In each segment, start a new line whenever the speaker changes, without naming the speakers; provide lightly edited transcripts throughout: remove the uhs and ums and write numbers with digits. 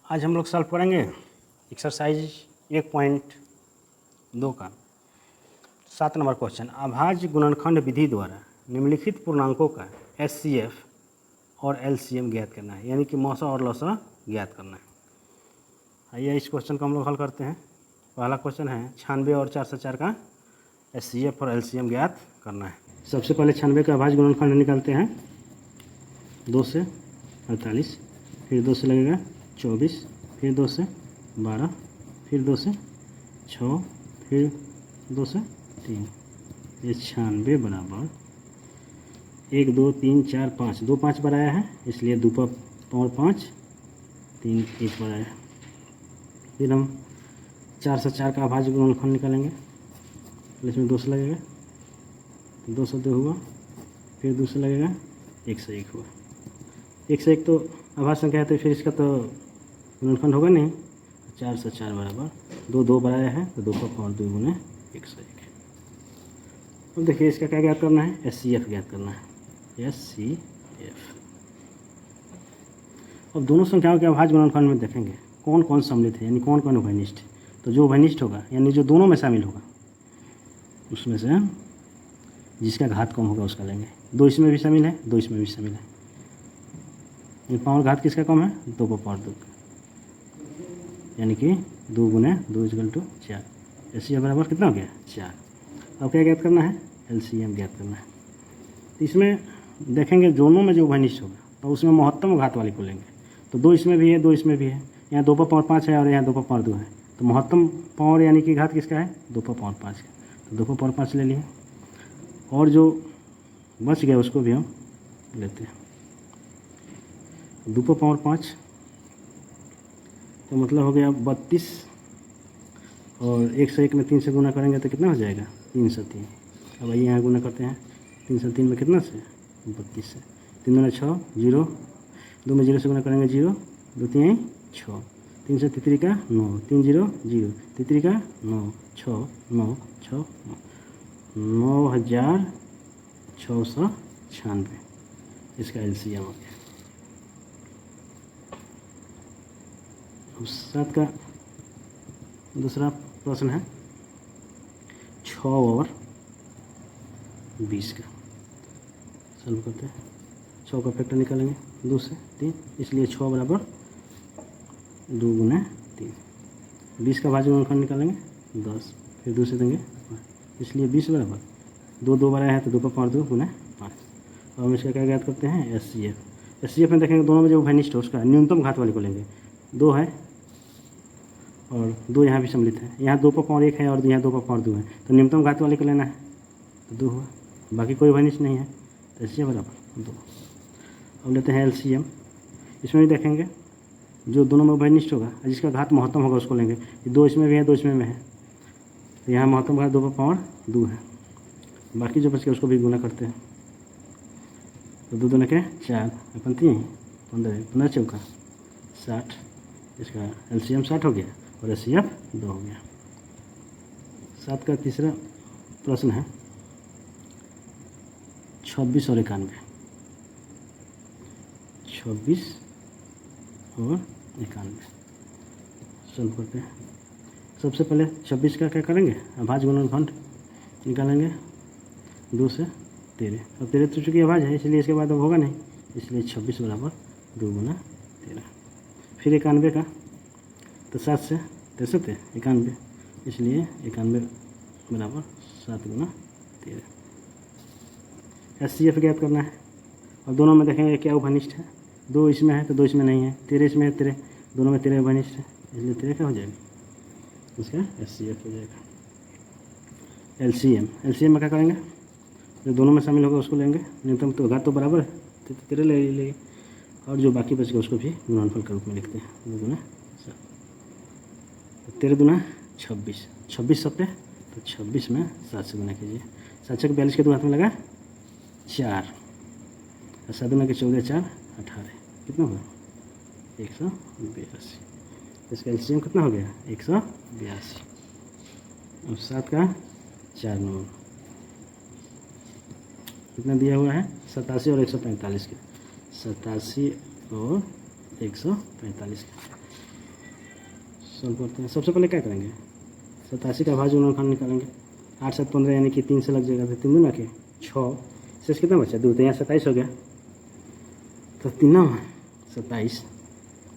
आज हम लोग सॉल्व करेंगे एक्सरसाइज 1.2 का 7 नंबर क्वेश्चन। अभाज्य गुणनखंड विधि द्वारा निम्नलिखित पूर्णांकों का HCF और LCM ज्ञात करना है, यानी कि मौसा और लौसा ज्ञात करना है। आइए इस क्वेश्चन को हम लोग हल करते हैं। पहला क्वेश्चन है 96 और 404 का HCF और LCM ज्ञात करना है। सबसे पहले 96 का अभाज्य गुणनखंड निकालते हैं। 2 से 48, फिर 2 से लगेगा 24, फिर 2 से 12, फिर 2 से 6, फिर 2 से 3। ये 96 बराबर 1 2 3 4 5, 2 5 बनाया है, इसलिए 2 पावर 5 3 1 बनाया है। फिर हम 4 से 4 का अभाज्य गुणनखंड निकालेंगे। इसमें 2 से लगेगा, 2 से 2 हुआ, फिर 2 से लगेगा 1 से 1 हुआ। 1 से 1 तो अभाज्य संख्या है, तो फिर इसका तो गुणनखंड होगा नहीं। 4 से 4 बराबर 2 2 बनाया है, तो 2 का पावर 2 गुने 1 से 1। अब देखिए इसका क्या ज्ञात करना है, HCF ज्ञात करना है, HCF। अब दोनों संख्याओं के अभाज्य गुणनखंड में देखेंगे कौन कौन सम्मिलित है, यानी कौन कौन उभयनिष्ठ है। तो जो उभयनिष्ठ होगा, यानी जो दोनों में शामिल होगा, उसमें से जिसका घात कम होगा उसका लेंगे। 2 इसमें भी शामिल है, 2 इसमें भी शामिल है। ये पावर घात किसका कम है, 2 का पावर 2, यानी कि 2 गुने 2 इक्वल टू 4। HCF बराबर कितना हो गया, 4। अब क्या ज्ञात करना है, LCM ज्ञात करना है। तो इसमें देखेंगे दोनों में जो उभयनिष्ठ होगा, तो उसमें महत्तम घात वाले को लेंगे। तो 2 इसमें भी है, 2 इसमें भी है। यहाँ 2 पर पावर 5 है और यहाँ 2 पर पावर 2 है, तो महत्तम पावर यानी कि घात किसका है, 2 पर पावर 5 का, तो 2 पर पावर 5 ले लिए। और जो बच गया उसको भी हम लेते हैं। 2 पर पावर 5 तो मतलब हो गया 32, और 1 से 1 में 3 से गुना करेंगे तो कितना हो जाएगा, 3 से 3। अब आइए यहाँ गुना करते हैं। 3 से 3 में कितना से, 32 से। 3 दूना 6, 0, 2 में 0 से गुना करेंगे 0, 2 3 6, 3 से 3 का 9, 3 0 0, 3 का 9, 6 9 6 9, 9696। इसका LCM हो गया। अब 7 का दूसरा प्रश्न है 6 और 20 का। सॉल्व करते हैं। 6 का फैक्टर निकालेंगे 2 से 3, इसलिए 6 बराबर 2 गुना 3। 20 का भाज्य गुणनखंड निकालेंगे 10, फिर 2 से देंगे 5, इसलिए 20 बराबर 2 2 बनाया है, तो 2 पर पावर 2 गुना 5। और हम इसका क्या ज्ञात करते हैं, HCF। HCF में देखेंगे दोनों में जो उभयनिष्ठ है उसका न्यूनतम घात वाले को लेंगे। 2 है और 2 यहाँ भी सम्मिलित है, यहाँ 2 पर पावर 1 है और यहाँ 2 पर पावर 2 है, तो न्यूनतम घात वाले को लेना है, तो 2 हुआ। बाकी कोई उभयनिष्ठ नहीं है, तो HCF बराबर 2। अब लेते हैं LCM। इसमें भी देखेंगे जो दोनों में उभयनिष्ठ होगा, जिसका घात महत्तम होगा उसको लेंगे। 2 इसमें भी है, 2 इसमें में है, तो यहाँ महत्तम घात 2 पर पावर 2 है। बाकी जो बच गया उसको भी गुना करते हैं, तो 2 दूना के 4, 3 15, 15 चौका 60। इसका LCM 60 हो गया और HCF 2 हो गया। 7 का तीसरा प्रश्न है 26 और 91। 26 और 91 सॉल्व करते हैं। सबसे पहले 26 का क्या करेंगे, अभाज्य गुणनखंड निकालेंगे। 2 से 13, अब 13 तो चूँकि अभाज्य है, इसलिए इसके बाद अब होगा नहीं, इसलिए 26 बराबर 2 गुना 13। फिर 91 का, तो 7 से 63 91, इसलिए 91 बराबर 7 गुना 13। HCF ज्ञात करना है। और दोनों में देखेंगे क्या उभयनिष्ठ है। 2 इसमें है, तो 2 इसमें नहीं है। 13 इसमें है, 13 दोनों में 13 उभयनिष्ठ है, इसलिए 13 क्या हो जाएगा, इसका HCF हो जाएगा। LCM में क्या करेंगे, जो दोनों में शामिल होगा उसको लेंगे। न्यूनतम तो घात तो बराबर है, तो 13 ले लेंगे, और जो बाकी बच गया उसको भी गुणनफल के रूप में लिखते हैं। 2 गुना 7, 13 दूना 26, 26 सत्ते, तो 26 में 7 से गुना कीजिए। 7 से 42 के 2 हाथ में लगा 4, और 7 दूना के 14 4 18, कितना हुआ 182। इसका LCM कितना हो गया, 182। अब 7 का 4 नंबर कितना दिया हुआ है, 87 और 145 के। 87 और 145 के। सॉल्व करते हैं। सबसे पहले क्या करेंगे, 87 का भाज्य गुणनखंड निकालेंगे। 8 7 15 यानी कि 3 से लग जाएगा, तो 3 दूना के 6, शेष कितना बचा 2, तो यहाँ 27 हो गया, तो 3 27,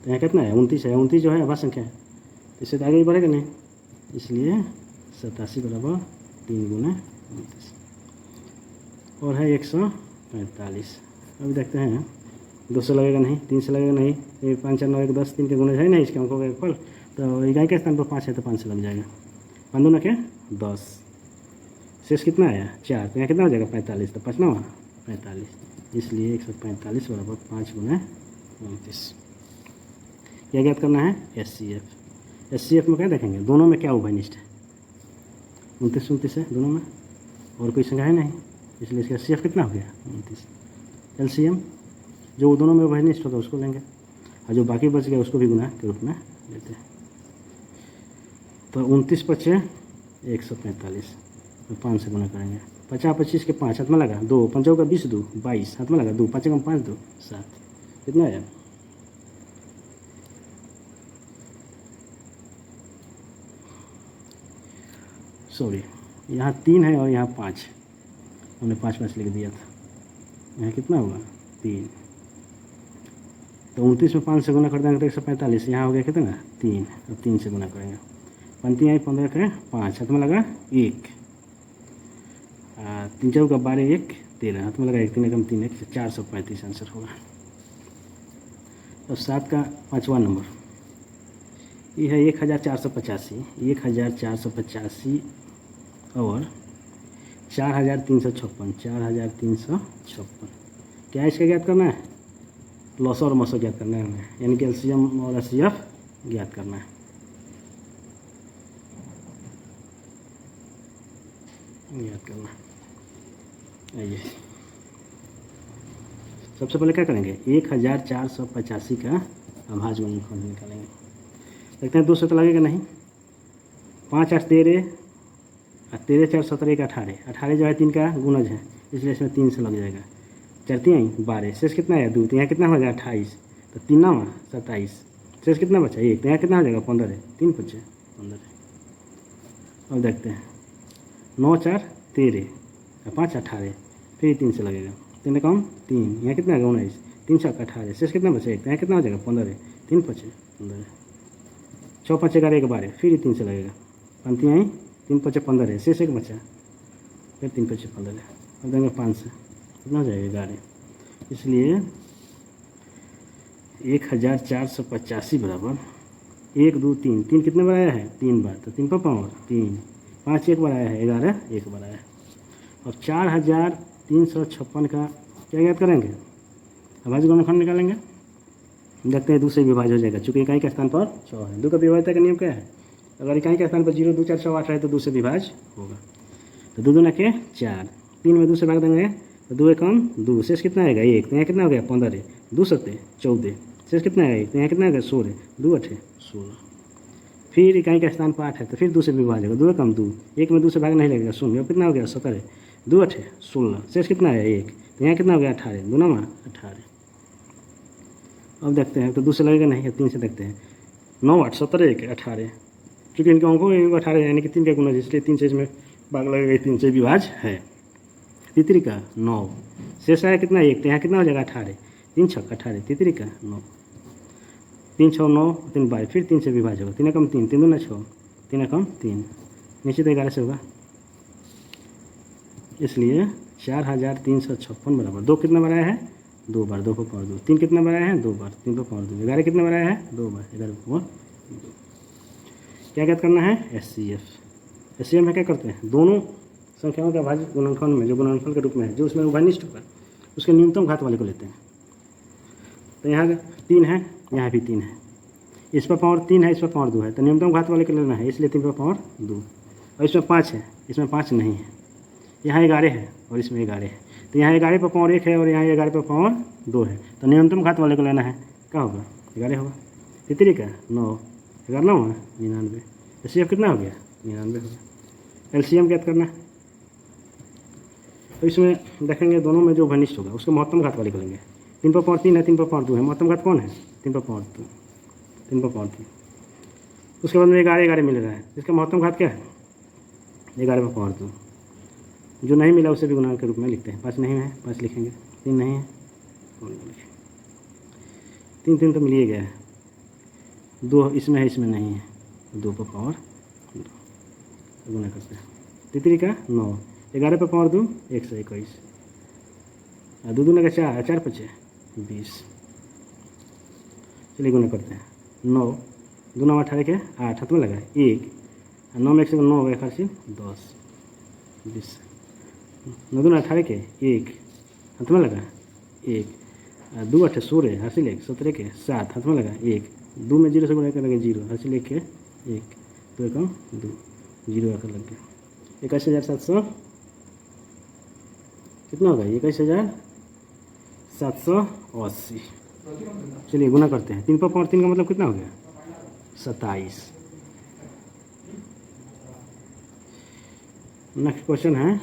तो यहाँ कितना है 29 है। 29 जो है अभाज्य संख्या है, तो इससे तो आगे ही बढ़ेगा नहीं, इसलिए 87 बराबर 3 गुना 29 और है 145। अभी देखते हैं 2 से लगेगा नहीं, 3 से लगेगा नहीं, ये 5 4 9 1 10, 3 के गुणे है नहीं, इसके अंकों का फल, तो इकाई के स्थान पर 5 है तो 5 से लग जाएगा। 5 दूना क्या 10, शेष कितना आया 4, तो यहाँ कितना हो जाएगा 45, तो 5 9 45, इसलिए 145 बराबर 5 गुना 29। क्या ज्ञात करना है SCF। SCF में क्या देखेंगे, दोनों में क्या उभयनिष्ठ है, 29 29 है दोनों में, और कोई संख्या है नहीं, इसलिए इसका SCF कितना हो गया 29। LCM जो दोनों में उभयनिष्ठ होगा उसको लेंगे, और जो बाकी बच गया उसको भी गुना के रूप में लेते हैं। तो 29 पचे 145, 5 से गुना करेंगे। 50 25 के 5 हाथ में लगा 2, 5 का 20 2 22, हाथ में लगा 2, 5 का 5 2 7, कितना आया सॉरी यहाँ 3 है और यहाँ 5, हमने 5 5 लिख दिया था, यहाँ कितना होगा 3, तो 29 में 5 से गुना कर देंगे तो 145, यहाँ हो गया कितना 3, अब 3 से गुना करेंगे। 5 आई 15 के 5, हाथ में लगा 1, 3 4 का 12 1 13, हाथ में लगा 1 3 एकम 3 1, 435 आंसर होगा। अब 7 का 5वां नंबर, ये है 1485, 1485 और 4356, 4356, क्या इसका ज्ञात करना है, लॉस और मसो ज्ञात करना है हमें, यानी कि LCM और SCF ज्ञात करना है। याद करना आइए, सबसे पहले क्या करेंगे 1485 का अभाज्य गुणनखंड निकालेंगे। देखते हैं 2 से तो लगेगा नहीं, 5 8 13, 13 4 17 1 18, 18 जो है 3 का गुणज है, इसलिए इसमें 3 से लग जाएगा। 4 3 12, शेष कितना है 2, तो यहाँ कितना हो जाएगा 28, तो 3 9 27, शेष कितना बचा 1, तो यहाँ कितना हो जाएगा 15 है, 3 5 15। अब देखते हैं 9 4 13, 5 18, फिर 3 से लगेगा, 3 कम 3, यहाँ कितना है 19, 3 6 18, शेष कितना बचा 1, तो यहाँ कितना हो जाएगा 15, 3 5 15, 6 5 11 12, फिर 3 से लगेगा, 5 3 3 5 15, शेष 1 बचा, फिर 3 5 15, अब देंगे 5 से कितना हो जाएगा 11, इसलिए 1485 बराबर 1 2 3, 3 कितने बार आया है 3 बार, तो 3 पर पावर 3, 5 1 बार आया है, 11 1 बार आया है। अब 4356 का क्या ज्ञात करेंगे, अभाज्य गुणनखंड निकालेंगे। देखते हैं 2 से विभाज्य हो जाएगा, चूँकि इकाई के स्थान पर 6 है। 2 का विभाज्यता का नियम क्या है, अगर इकाई के स्थान पर 0 2 4 6 8 है तो 2 से विभाज्य होगा, तो 2 दूना के 4, 3 में 2 से भाग देंगे तो 2 एकम 2, शेष कितना आएगा 1, तो यहाँ कितना हो गया 15, 2 7 14, शेष कितना आएगा 1, तो यहाँ कितना आएगा 16, 2 8 16, फिर इकाई का स्थान पर 8 है तो फिर 2 से विभाज्य होगा, 2 एकम 2, 1 में 2 से भाग नहीं लगेगा 0, अब कितना हो गया 17, 2 8 16, शेष कितना है 1, तो यहाँ कितना हो गया 18, 2 9 18। अब देखते हैं तो 2 से लगेगा नहीं, 3 से देखते हैं, 9 8 17 1 18, क्योंकि इनके अंकों 18 यानी कि 3 का गुना, इसलिए 3 से इसमें भाग लगेगा, 3 से विभाज्य है। तितरी का 9, शेष आया कितना 1, तो यहाँ कितना हो जाएगा 18, 3 6 18, तितरी का 9, 3 6 9 3 12, फिर 3 से विभाज्य होगा, 3 कम 3 3 दूना 6, 3 कम 3, निश्चित 11 से होगा, इसलिए 4356 बराबर 2 कितना बनाया है 2 बार, 2 पर पावर 2, 3 कितना बनाया है 2 बार, 3 पर पावर 2, 11 कितना बनाया है 2 बार, 11 पर पावर 2। क्या ज्ञात करना है SCF। SCF में क्या करते हैं, दोनों संख्याओं के अभाज्य गुणनखंड में जो गुणनफल के रूप में है, जो उसमें उभयनिष्ठ होगा उसके न्यूनतम घात वाले को लेते हैं। तो यहाँ 3 है, यहाँ भी 3 है, इस पर पावर 3 है, इस पर पावर 2 है, तो न्यूनतम घात वाले को लेना है, इसलिए 3 पर पावर 2, और इसमें 5 है, इसमें 5 नहीं है, यहाँ 11 है और इसमें 11 है, तो यहाँ 11 पर पावर 1 है और यहाँ 11 पर पावर 2 है, तो न्यूनतम घात वाले को लेना है, क्या होगा 11 होगा, तितरी का 9, 11 9 99, SCF कितना हो गया 99 होगा। LCM ज्ञात करना है, तो इसमें देखेंगे दोनों में जो घनिष्ठ होगा उसको महत्तम घात वाले को लेंगे। 3 पर पावर 3 है, 3 पर पावर 2 है, महत्तम घात कौन है 3 पर पावर 2, 3 पर पावर 3, उसके बाद में 11 मिल रहा है, इसका महत्तम घात क्या है 11 पर पावर 2। जो नहीं मिला उसे भी गुणांक के रूप में लिखते हैं। 5 नहीं है 5 लिखेंगे, 3 नहीं है 3 3 तो मिल ही गया है, 2 इसमें है इसमें नहीं है, 2 पर पावर 2 गुना करते हैं। तितरी का 9, 11 पर पावर 2 121, 2 दूना का 4, 4 5 20। चलिए गुना करते हैं। 9 2 9 18 के 8 हाथ में लगा 1, 9 में 1 से 9 गए खर्च 10 20, 9 2 18 के 1 हाथ में लगा 1, 2 8 16 हासिल 1 17 के 7 हाथ में लगा 1, 2 में 0 से गुणा करेंगे 0 हासिल 1 के 1, 2 एकम 2 0 आकर लग गया 21,700 कितना होगा 21,780। चलिए गुना करते हैं। 3 पर पावर 3 का मतलब कितना हो गया 27। नेक्स्ट क्वेश्चन है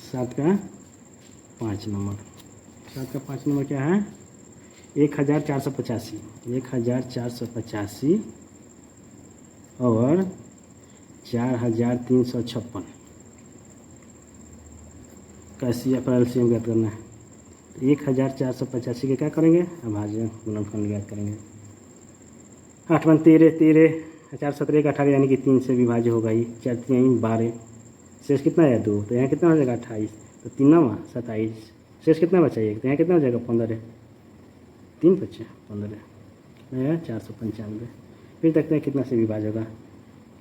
7 का 5 नंबर। 7 का 5 नंबर क्या है 1485, 1485 और 4356 का एलसीएम ज्ञात करना है। 1485 के क्या करेंगे अभाज्य गुणनफल ज्ञात करेंगे। 8 1 13 13, 4 17 18 यानी कि 3 से विभाज्य होगा ही, 4 3 12, शेष कितना है 2, तो यहाँ कितना हो जाएगा 28, तो 3 9 27, शेष कितना बचा 1, तो यहाँ कितना हो जाएगा 15, 3 बचे 15 495। फिर देखते हैं कितना से विभाज्य होगा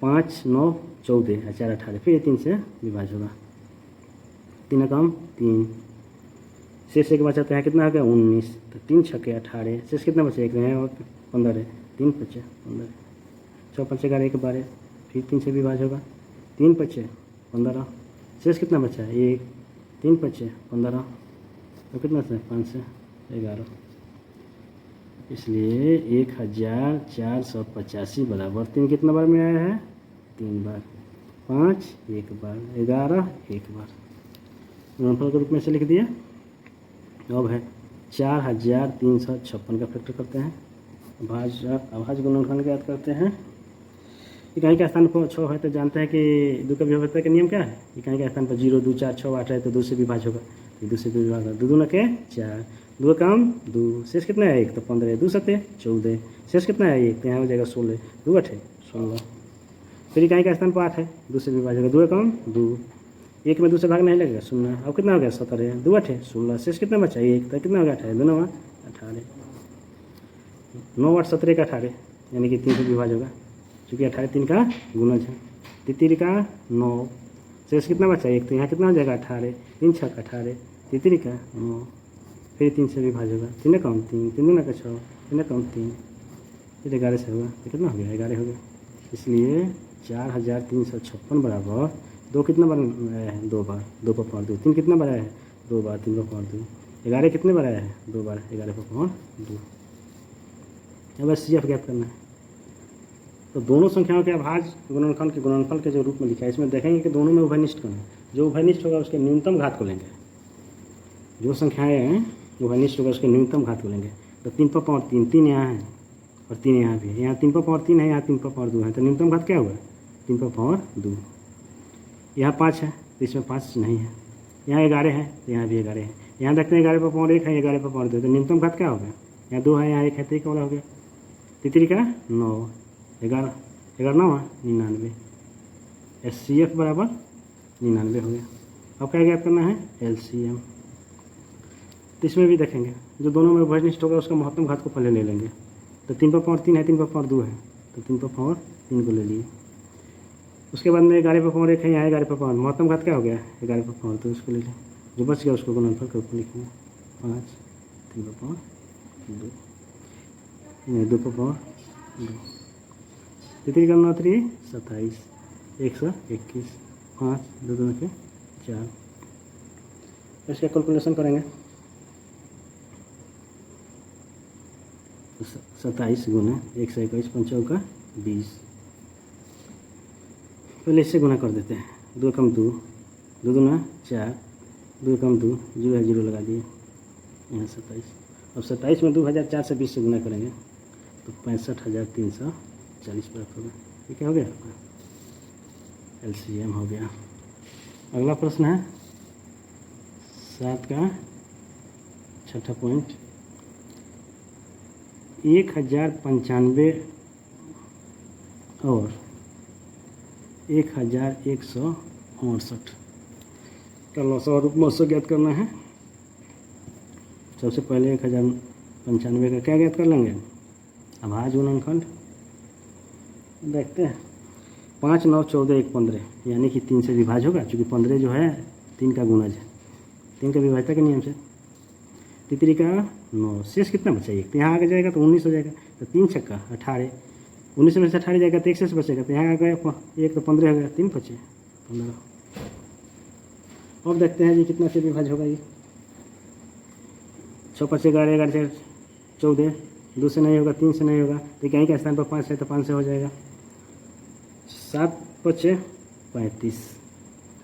5 9 14 4 18, फिर 3 से विभाज्य होगा 3 कम 3, शेष एक बचा तो यहाँ कितना हो गया 19, तो 3 छक्के 18, शेष कितना बचा 1 यहाँ 15, 3 बचे 15, 6 5 11 1 12, फिर 3 से विभाज्य होगा 3 बचे 15, शेष कितना बचा 1, 3 बचे 15, तो कितना से 5 से 11, इसलिए 1485 बराबर 3 कितना बार में आया है 3 बार, 5 1 बार, 11 1 बार, गुणनफल के रूप में से लिख दिया। अब है 4356 का फैक्टर करते हैं, अभाज्य गुणनफल ज्ञात करते हैं। इकाई के स्थान पर 6 है तो जानते हैं कि 2 का विभाज्यता का नियम क्या है, इकाई के स्थान पर 0 2 4 6 8 है तो 2 से विभाज्य होगा, 2 से विभाज्य होगा 2 2 के 4, 2 कम 2, शेष कितना है 1, तो 15, 2 7 14, शेष कितना है 1, तो यहाँ हो जाएगा 16, 2 8 16, फिर इकाई का स्थान पर 8 है 2 से विभाज्य होगा 2 कम 2, 1 में 2 से भाग नहीं लगेगा 0, अब कितना हो गया 17, 2 8 16, शेष कितना बचा 1, तो कितना हो गया 18, 2 9 18, 9 8 17 का 18 यानी कि 3 से विभाज्य होगा, चूँकि 18 3 का गुणज है। तितरी का 9, शेष कितना बचा 1, तो यहाँ कितना हो जाएगा 18, 3 6 18, तितरी का 9, फिर 3 से विभाज्य होगा 3 कम 3, 3 2 का 6, 3 कम 3, फिर 11 से होगा तो कितना हो गया 11 हो गया, इसलिए 4356 बराबर 2 कितना बार आया है 2 बार, 2 पर पावर 2, 3 कितना बार आया है 2 बार, 3 पर पावर 2, 11 कितने बार आया है 2 बार, 11 पर पावर 2। अब एचसीएफ ज्ञात करना है, तो दोनों संख्याओं के अभाज्य गुणनफल के गुणनफल के जो रूप में लिखा है इसमें देखेंगे कि दोनों में उभयनिष्ठ कौन है, जो उभयनिष्ठ होगा उसके न्यूनतम घात को लेंगे, जो संख्याएँ हैं उभयनिष्ठ होगा उसके न्यूनतम घात को लेंगे। तो 3 पर पावर 3, 3 यहाँ है और 3 यहाँ भी है, यहाँ 3 पर पावर 3 है, यहाँ 3 पर पावर 2 है, तो न्यूनतम घात क्या होगा 3 पर पावर 2। यहाँ 5 है तो इसमें 5 नहीं है, यहाँ 11 है तो यहाँ भी 11 है, यहाँ देखते हैं 11 पर पावर 1 है, 11 पर पावर 2, तो न्यूनतम घात क्या होगा, यहाँ 2 है यहाँ 1 है तो 1 वाला हो गया। तितरी का 9, 11 9 99, एचसीएफ बराबर 99 हो गया। अब क्या ज्ञात करना है एलसीएम, तो इसमें भी देखेंगे जो दोनों में उभयनिष्ठ होगा उसका महत्तम घात को पहले ले लेंगे। तो 3 पर पावर 3 है, 3 पर पावर 2 है, तो 3 पर पावर 3 को ले लिए। उसके बाद में 11 पर पावर 1 है, यहाँ 11 पर पावर, महत्तम घात क्या हो गया 11 पर पावर 2, उसको ले लें, जो बच गया उसको गुणनफल के ऊपर लिखेंगे 5 3 पर पावर 2 पर पावर 2, तितरी का 9 3 27 121, 5 2 2 के 4, इसका कैलकुलेशन करेंगे 27 गुना 121 5 का 20, पहले इससे गुना कर देते हैं, 2 कम 2 2 2 4, 2 कम 2 0 है 0 लगा दिए, यहाँ 27। अब 27 में 2004 से 20 से गुना करेंगे तो 65,340 प्राप्त होगा। ये क्या हो गया आपका LCM हो गया। अगला प्रश्न है 7 का छठा पॉइंट, 1095 और 1168 का लसा और उपमौसा ज्ञात करना है। सबसे पहले 1095 का क्या ज्ञात कर लेंगे, अभाज्य गुणनखंड। देखते हैं 5, 9, 14, 1, 15 यानी कि 3 से विभाज्य होगा, क्योंकि 15 जो है 3 का गुणज है, 3 का विभाज्यता के नियम से। तितरी का 9, शेष कितना बचा 1, तो यहाँ आगे जाएगा तो 19 हो जाएगा, तो 3 छक्का 18, 19 में से 18 जाएगा तो 1 शेष बचेगा, तो यहाँ आ गया 1 तो 15 हो गया, 3 बचे 15। अब देखते हैं जी कितना से विभाज्य होगा ये। 6 5 11 11 14, 2 से नहीं होगा, 3 से नहीं होगा, तो कहीं का स्थान पर 5 है तो 5 से हो जाएगा। 7 बचे 35,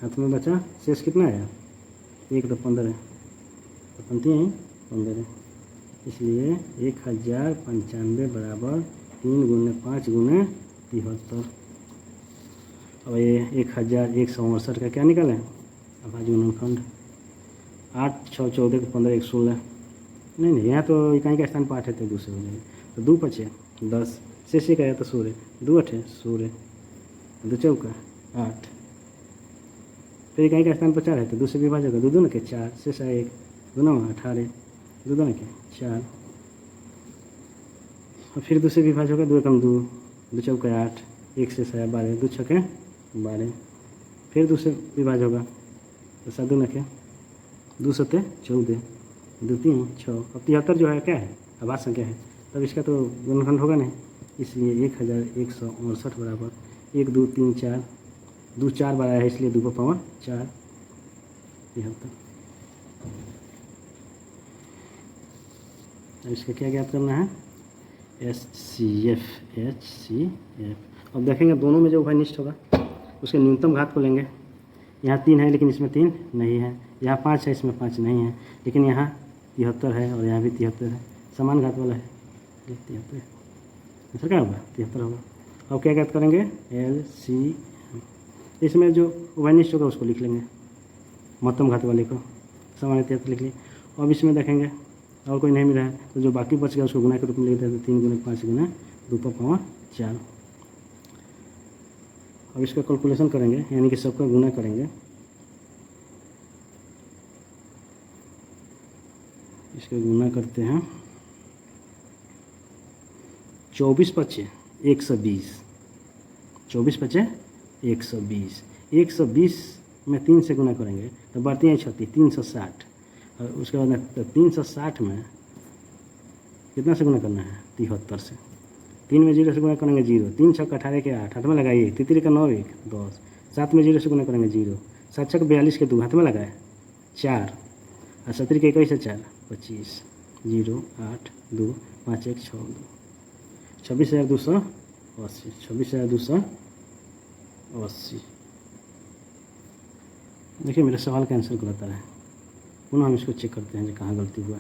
हाथ में बचा शेष कितना आया 1 तो 15 है, तो पंक्ति यहीं 15 है, इसलिए 1095 बराबर 3 गुने 5 गुने 73। और ये 1168 का क्या निकालें, अभाज्य गुणनखंड। 8 6 14 15 1 16, नहीं यहाँ तो इकाई का स्थान पर 8 है तो 2 से हो जाएगा, तो 2 बचे 10, शेष एक आया तो 16, 2 8 16, 2 चौका 8, फिर इकाई का स्थान पर 4 है तो 2 से विभाज्य होगा, 2 2 के 4, शेष आया 1, 2 9 18, 2 2 के 4, और फिर 2 से विभाज्य होगा, 2 कम 2, 2 चौका 8, 1 शेष आया 12, 2 छक्के 12, फिर 2 से विभाज्य होगा तो 7 2 के 2 7 14, 2 3 6, अब 73 जो है क्या है अभाज्य संख्या है, तब इसका तो गुणनखंड होगा नहीं, इसलिए 1168 बराबर 1 2 3 4, 2 4 बार आया है इसलिए 2 का पावर 4, 73। अब इसका क्या ज्ञात करना है, HCF। अब देखेंगे दोनों में जो उभयनिष्ठ होगा उसके न्यूनतम घात को लेंगे। यहाँ 3 है लेकिन इसमें 3 नहीं है, यहाँ 5 है इसमें 5 नहीं है, लेकिन यहाँ 73 है और यहाँ भी 73 है, समान घात वाला है 73, ऐसा क्या होगा 73 होगा। अब क्या ज्ञात करेंगे LCM, इसमें जो उभयनिष्ठ होगा उसको लिख लेंगे, महत्तम घात वाले को समान 73 लिख लिए। अब इसमें देखेंगे और कोई नहीं मिला है तो जो बाकी बच गया उसको गुना के रूप में लिख देते हैं, 3 गुने 5 गुना 2 का पावर 4। अब इसका कैलकुलेशन करेंगे यानी कि सबका गुना करेंगे, इसका गुना करते हैं 24 पचे 120, 24 पचे 120, 120 में 3 से गुना करेंगे तो बढ़ती है 36 360, और उसके बाद 360 में कितना से गुना करना है 73 से, 3 में 0 से गुना करेंगे 0, 3 6 18 के 8, हाथ में लगाइए, 3 का 9 1 10, 7 में 0 से गुना करेंगे 0, 7 6 42 के 2, हाथ में लगाए 4, और 70 के 21 से 4 25, 0 8 2 5 1 6 2, 26,280, 26,280। देखिए मेरे सवाल का आंसर गलत है, पुनः हम इसको चेक करते हैं कि कहाँ गलती हुआ।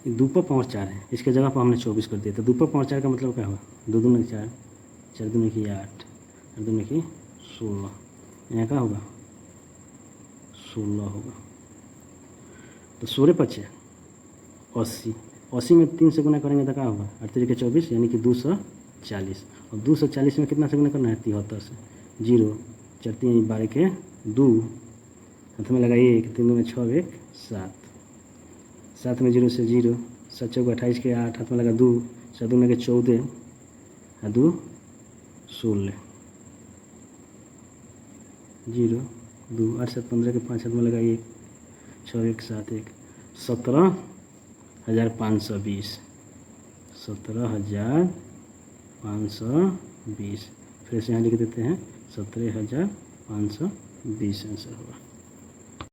2 पर पावर 4 है, इसके जगह पर हमने 24 कर दिया, तो 2 पर पावर 4 का मतलब क्या हुआ 2 दूनी 4, 4 दूनी की 8, 4 दूनी की 16, यहाँ क्या होगा 16 होगा, तो 16 पचे 80, 80 में 3 से गुना करेंगे तो क्या होगा 8 3 के 24 यानी कि 240, और 240 में कितना से गुना करना है 73 से, 0 4 3 12 के 2, हाथ में लगाइए 1 3 में 6 1 7, 7 में 0 से 0, 7 4 28 के 8, हाथ में लगा 2, 7 में के 14, 2 16, 0 2 8 7 15 के 5, हाथ में लगा 1 6 1 7 1, 17,520, 17,520, फिर से यहाँ लिख देते हैं 17,520 आंसर होगा।